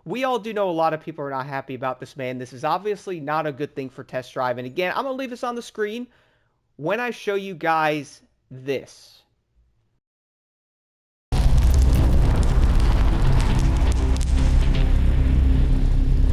we all do know a lot of people are not happy about this, man. This is obviously not a good thing for test drive. And again, I'm going to leave this on the screen when I show you guys this.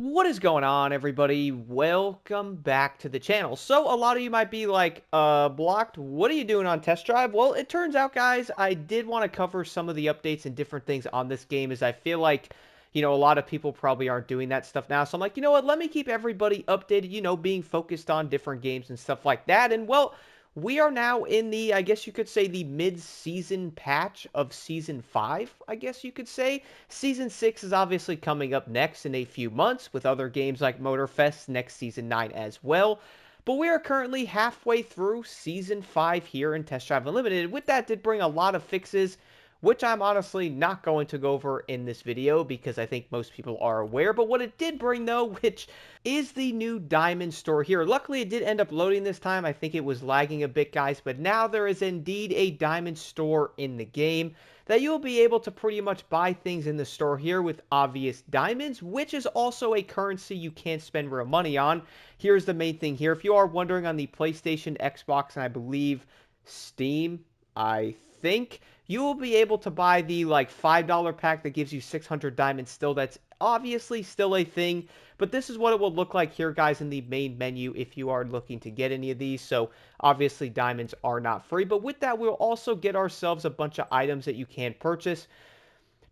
What is going on, everybody? Welcome back to the channel. So a lot of you might be like, Blocked, what are you doing on test drive? Well, it turns out, guys, I did want to cover some of the updates and different things on this game, as I feel like, a lot of people probably aren't doing that stuff now. So I'm like, you know what, let me keep everybody updated, being focused on different games and stuff like that. And well, we are now in the, I guess you could say, the mid-season patch of Season 5, I guess you could say. Season 6 is obviously coming up next in a few months, with other games like Motorfest next Season 9 as well. But we are currently halfway through Season 5 here in Test Drive Unlimited. With that did bring a lot of fixes, which I'm honestly not going to go over in this video because I think most people are aware. But what it did bring, though, which is the new diamond store here. Luckily, it did end up loading this time. I think it was lagging a bit, guys. But now there is indeed a diamond store in the game that you'll be able to pretty much buy things in the store here with obvious diamonds, which is also a currency you can't spend real money on. Here's the main thing here. If you are wondering, on the PlayStation, Xbox, and I believe Steam, I think you will be able to buy the like $5 pack that gives you 600 diamonds still. That's obviously still a thing, but this is what it will look like here, guys, in the main menu if you are looking to get any of these. So obviously diamonds are not free, but with that, we'll also get ourselves a bunch of items that you can purchase.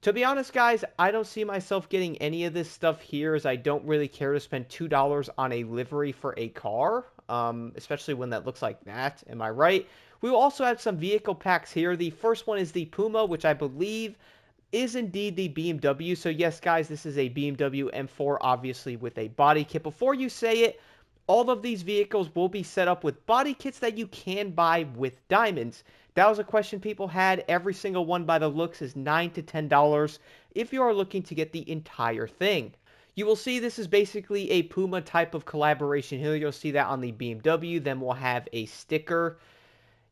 To be honest, guys, I don't see myself getting any of this stuff here, as I don't really care to spend $2 on a livery for a car, especially when that looks like that. Am I right? We will also have some vehicle packs here. The first one is the Puma, which I believe is indeed the BMW. So yes, guys, this is a BMW M4, obviously with a body kit. Before you say it, all of these vehicles will be set up with body kits that you can buy with diamonds. That was a question people had. Every single one, by the looks, is $9 to $10 if you are looking to get the entire thing. You will see this is basically a Puma type of collaboration here. You'll see that on the BMW. Then we'll have a sticker.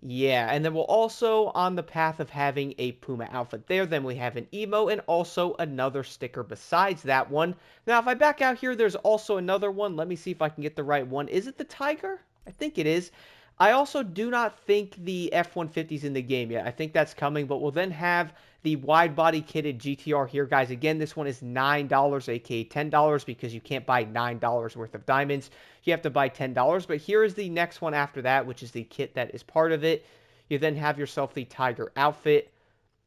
Yeah, and then we're also on the path of having a Puma outfit there. Then we have an emo and also another sticker besides that one. Now, if I back out here, there's also another one. Let me see if I can get the right one. Is it the Tiger? I think it is. I also do not think the F-150 is in the game yet. I think that's coming, but we'll then have the wide body kitted GTR here, guys. Again, this one is $9, aka $10, because you can't buy $9 worth of diamonds. You have to buy $10. But here is the next one after that, which is the kit that is part of it. You then have yourself the Tiger outfit,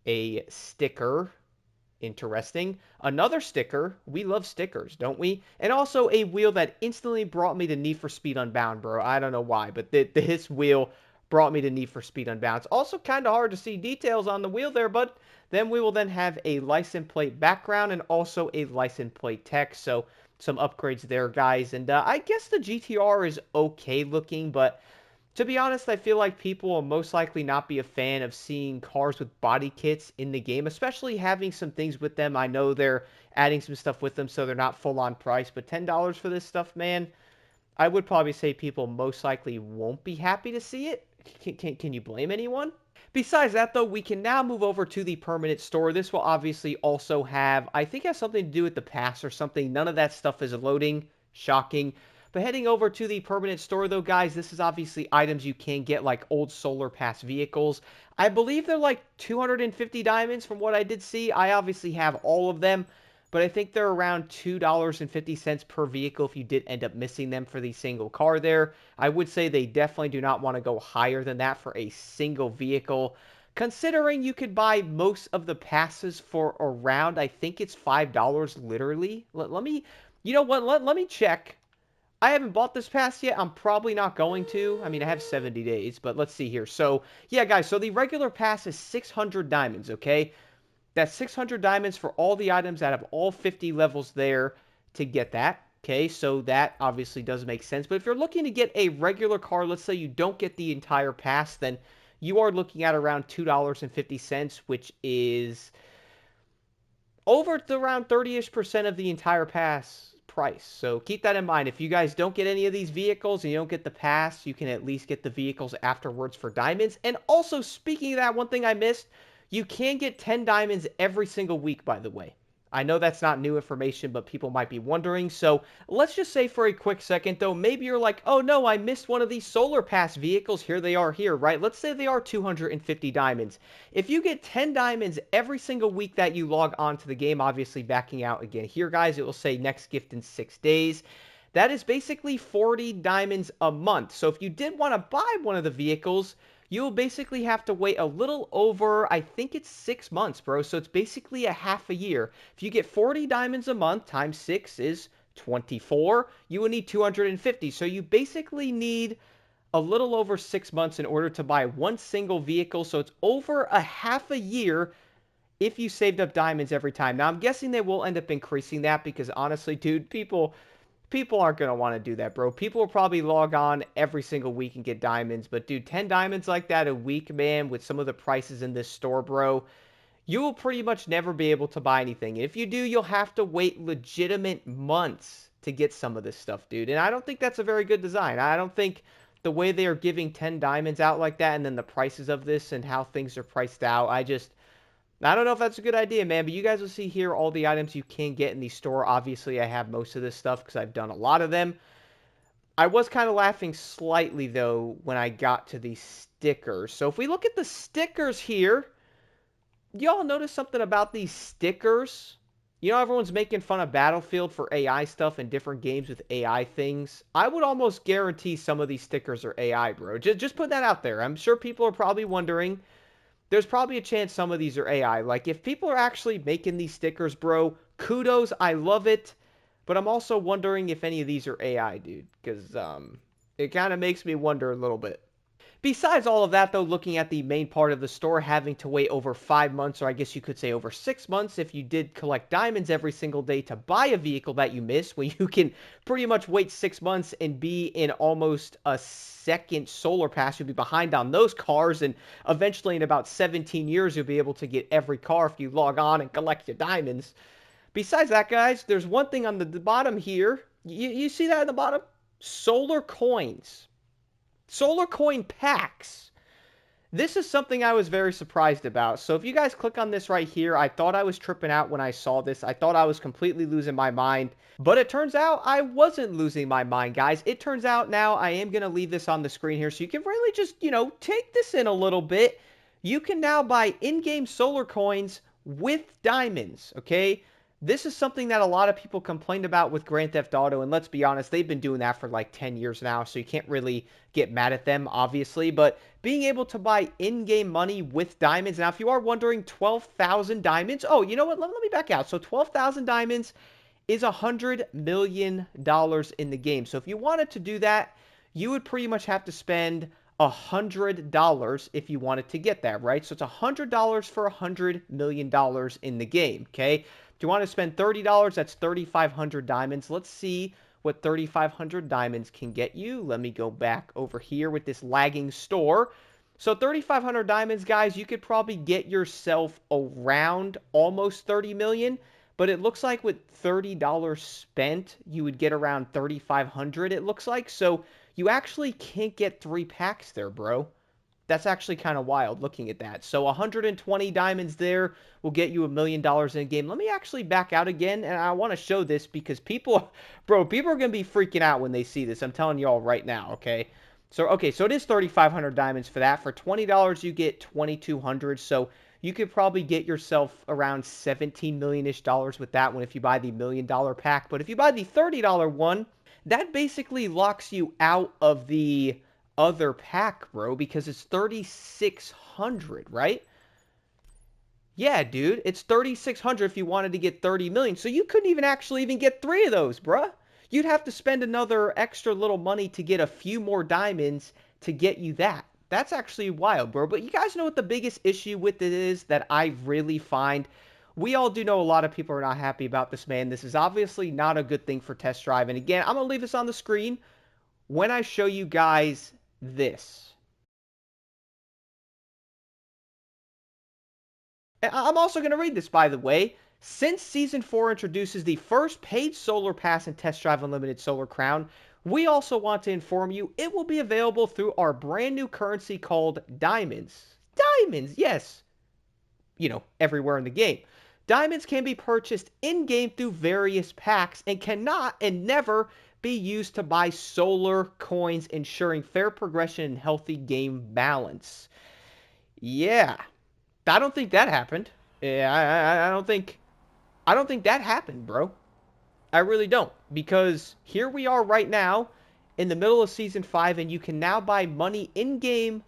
a sticker. Interesting. Another sticker. We love stickers, don't we? And also a wheel that instantly brought me to Need for Speed Unbound, bro. I don't know why, but this wheel brought me to Need for Speed Unbound. It's also kind of hard to see details on the wheel there, but then we will then have a license plate background and also a license plate text. So some upgrades there, guys. And I guess the GTR is okay looking, but to be honest, I feel like people will most likely not be a fan of seeing cars with body kits in the game, especially having some things with them. I know they're adding some stuff with them, so they're not full on price, but $10 for this stuff, man, I would probably say people most likely won't be happy to see it. Can you blame anyone? Besides that, though, we can now move over to the permanent store. This will obviously also have, I think it has something to do with the pass or something. None of that stuff is loading. Shocking. But heading over to the permanent store, though, guys, this is obviously items you can get, like old Solar Pass vehicles. I believe they're like 250 diamonds from what I did see. I obviously have all of them, but I think they're around $2.50 per vehicle if you did end up missing them for the single car there. I would say they definitely do not want to go higher than that for a single vehicle, considering you could buy most of the passes for around, I think it's $5 literally. Let me, you know what, let me check. I haven't bought this pass yet. I'm probably not going to. I mean, I have 70 days, but let's see here. So, yeah, guys, so the regular pass is 600 diamonds, okay? That's 600 diamonds for all the items out of all 50 levels there to get that, okay? So that obviously does make sense. But if you're looking to get a regular car, let's say you don't get the entire pass, then you are looking at around $2.50, which is over to around 30-ish% of the entire pass price. So keep that in mind. If you guys don't get any of these vehicles and you don't get the pass, you can at least get the vehicles afterwards for diamonds. And also, speaking of that, one thing I missed, you can get 10 diamonds every single week, by the way. I know that's not new information, but people might be wondering. So let's just say for a quick second, though, maybe you're like, oh no, I missed one of these Solar Pass vehicles. Here they are here, right? Let's say they are 250 diamonds. If you get 10 diamonds every single week that you log on to the game, obviously backing out again here, guys, it will say next gift in 6 days. That is basically 40 diamonds a month. So if you did want to buy one of the vehicles, you'll basically have to wait a little over, I think it's 6 months, bro. So it's basically a half a year. If you get 40 diamonds a month, times 6 is 24. You will need 250. So you basically need a little over 6 months in order to buy one single vehicle. So it's over a half a year if you saved up diamonds every time. Now, I'm guessing they will end up increasing that because honestly, dude, people aren't going to want to do that, bro. People will probably log on every single week and get diamonds. But, dude, 10 diamonds like that a week, man, with some of the prices in this store, bro, you will pretty much never be able to buy anything. If you do, you'll have to wait legitimate months to get some of this stuff, dude. And I don't think that's a very good design. I don't think the way they are giving 10 diamonds out like that and then the prices of this and how things are priced out, I don't know if that's a good idea, man, but you guys will see here all the items you can get in the store. Obviously, I have most of this stuff because I've done a lot of them. I was kind of laughing slightly, though, when I got to the stickers. So if we look at the stickers here, y'all notice something about these stickers? You know, everyone's making fun of Battlefield for AI stuff and different games with AI things. I would almost guarantee some of these stickers are AI, bro. Just put that out there. I'm sure people are probably wondering. There's probably a chance some of these are AI. Like, if people are actually making these stickers, bro, kudos, I love it. But I'm also wondering if any of these are AI, dude. Because, it kind of makes me wonder a little bit. Besides all of that, though, looking at the main part of the store, having to wait over 5 months, or I guess you could say over 6 months, if you did collect diamonds every single day to buy a vehicle that you missed, when you can pretty much wait 6 months and be in almost a second solar pass, you'll be behind on those cars, and eventually in about 17 years, you'll be able to get every car if you log on and collect your diamonds. Besides that, guys, there's one thing on the bottom here. You see that at the bottom? Solar coins. Solar coin packs. This is something I was very surprised about. So if you guys click on this right here, I thought I was tripping out when I saw this. I thought I was completely losing my mind. But it turns out I wasn't losing my mind, guys. It turns out now I am going to leave this on the screen here so you can really just, take this in a little bit. You can now buy in-game solar coins with diamonds, okay? This is something that a lot of people complained about with Grand Theft Auto, and let's be honest, they've been doing that for like 10 years now, so you can't really get mad at them, obviously, but being able to buy in-game money with diamonds, now if you are wondering, 12,000 diamonds, oh, you know what, let me back out, so 12,000 diamonds is $100 million in the game, so if you wanted to do that, you would pretty much have to spend $100 if you wanted to get that, right? So it's $100 for $100 million in the game, okay? If you want to spend $30, that's 3,500 diamonds. Let's see what 3,500 diamonds can get you. Let me go back over here with this lagging store. So 3,500 diamonds, guys, you could probably get yourself around almost 30 million, but it looks like with $30 spent, you would get around 3,500, it looks like. So you actually can't get 3 packs there, bro. That's actually kind of wild looking at that. So 120 diamonds there will get you $1 million in a game. Let me actually back out again, and I want to show this because people are going to be freaking out when they see this. I'm telling you all right now, okay? So it is 3,500 diamonds for that. For $20, you get 2,200. So you could probably get yourself around 17 million-ish dollars with that one if you buy the $1 million pack. But if you buy the $30 one, that basically locks you out of the other pack, bro, because it's 3,600, right? Yeah, dude, it's 3,600 if you wanted to get 30 million. So you couldn't even get 3 of those, bruh. You'd have to spend another extra little money to get a few more diamonds to get you that. That's actually wild, bro. But you guys know what the biggest issue with it is that I really find? We all do know a lot of people are not happy about this, man. This is obviously not a good thing for test drive. And again, I'm going to leave this on the screen when I show you guys this. I'm also going to read this, by the way. Since Season 4 introduces the first paid Solar Pass and Test Drive Unlimited Solar Crown, we also want to inform you it will be available through our brand new currency called Diamonds. Diamonds, yes. Everywhere in the game. Diamonds can be purchased in-game through various packs and cannot and never be used to buy solar coins, ensuring fair progression and healthy game balance. Yeah, I don't think that happened. Yeah, I don't think that happened, bro. I really don't, because here we are right now in the middle of season 5, and you can now buy money in game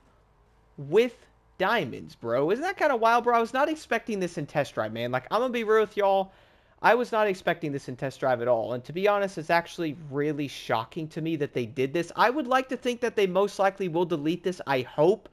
with diamonds, bro. Isn't that kind of wild, bro? I was not expecting this in test drive, man. Like, I'm gonna be real with y'all. I was not expecting this in test drive at all. And to be honest, it's actually really shocking to me that they did this. I would like to think that they most likely will delete this. I hope,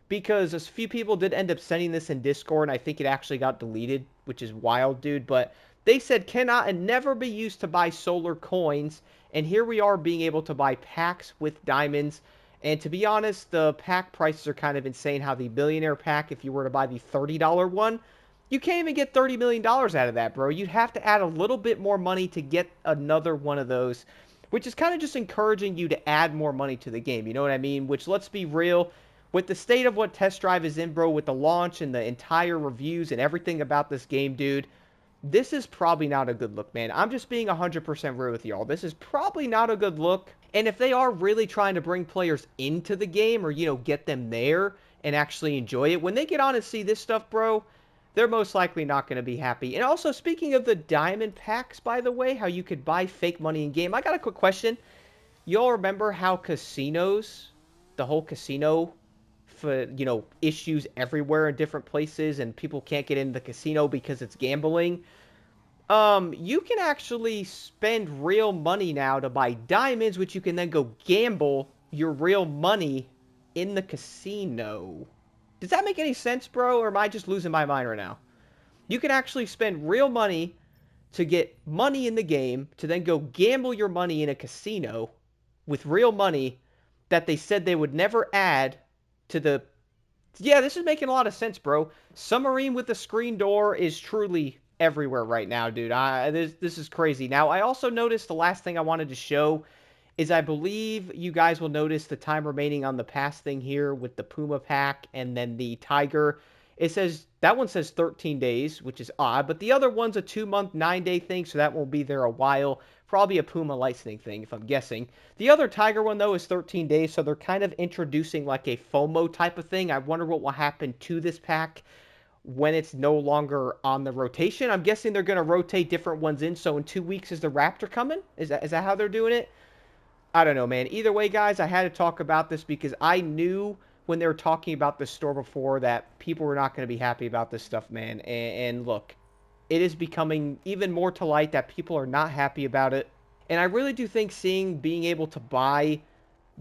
because a few people did end up sending this in Discord, and I think it actually got deleted, which is wild, dude. But they said cannot and never be used to buy solar coins, and here we are being able to buy packs with diamonds. And to be honest, the pack prices are kind of insane. How the billionaire pack, if you were to buy the $30 one, you can't even get $30 million out of that, bro. You'd have to add a little bit more money to get another one of those, which is kind of just encouraging you to add more money to the game. You know what I mean? Which, let's be real, with the state of what Test Drive is in, bro, with the launch and the entire reviews and everything about this game, dude, this is probably not a good look, man. I'm just being 100% real with y'all. This is probably not a good look. And if they are really trying to bring players into the game or, you know, get them there and actually enjoy it, when they get on and see this stuff, bro, they're most likely not going to be happy. And also, speaking of the diamond packs, by the way, how you could buy fake money in game, I got a quick question. Y'all remember how casinos, the whole casino, for, you know, issues everywhere in different places and people can't get into the casino because it's gambling? You can actually spend real money now to buy diamonds, which you can then go gamble your real money in the casino. Does that make any sense, bro? Or am I just losing my mind right now? You can actually spend real money to get money in the game, to then go gamble your money in a casino with real money that they said they would never add to the... Yeah, this is making a lot of sense, bro. Submarine with the screen door is truly everywhere right now, dude. This is crazy. Now, I also noticed the last thing I wanted to show is I believe you guys will notice the time remaining on the pass thing here with the Puma pack and then the Tiger. It says, that one says 13 days, which is odd, but the other one's a 2-month, 9-day thing, so that won't be there a while. Probably a Puma licensing thing, if I'm guessing. The other Tiger one, though, is 13 days, so they're kind of introducing like a FOMO type of thing. I wonder what will happen to this pack when it's no longer on the rotation. I'm guessing they're going to rotate different ones in, so in 2 weeks is the Raptor coming? Is that how they're doing it? I don't know, man. Either way, guys, I had to talk about this because I knew when they were talking about the store before that people were not going to be happy about this stuff, man. And look, it is becoming even more to light that people are not happy about it. And I really do think being able to buy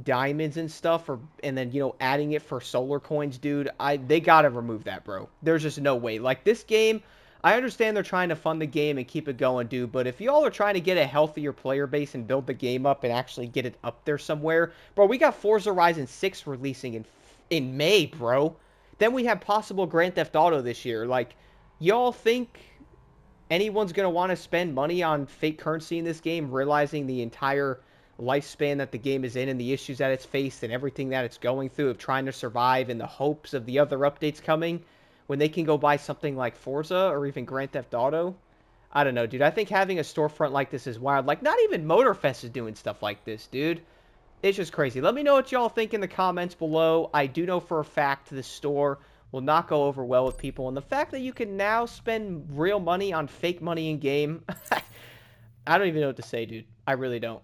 diamonds and stuff, and then, you know, adding it for solar coins, dude, they gotta remove that, bro. There's just no way. Like, this game, I understand they're trying to fund the game and keep it going, dude, but if y'all are trying to get a healthier player base and build the game up and actually get it up there somewhere, bro, we got Forza Horizon 6 releasing in May, bro. Then we have possible Grand Theft Auto this year. Like, y'all think anyone's gonna want to spend money on fake currency in this game, realizing the entire lifespan that the game is in and the issues that it's faced and everything that it's going through of trying to survive in the hopes of the other updates coming, when they can go buy something like Forza or even Grand Theft Auto? I don't know, dude. I think having a storefront like this is wild. Like, not even Motorfest is doing stuff like this, dude. It's just crazy. Let me know what y'all think in the comments below. I do know for a fact this store will not go over well with people. And the fact that you can now spend real money on fake money in game, I don't even know what to say, dude. I really don't.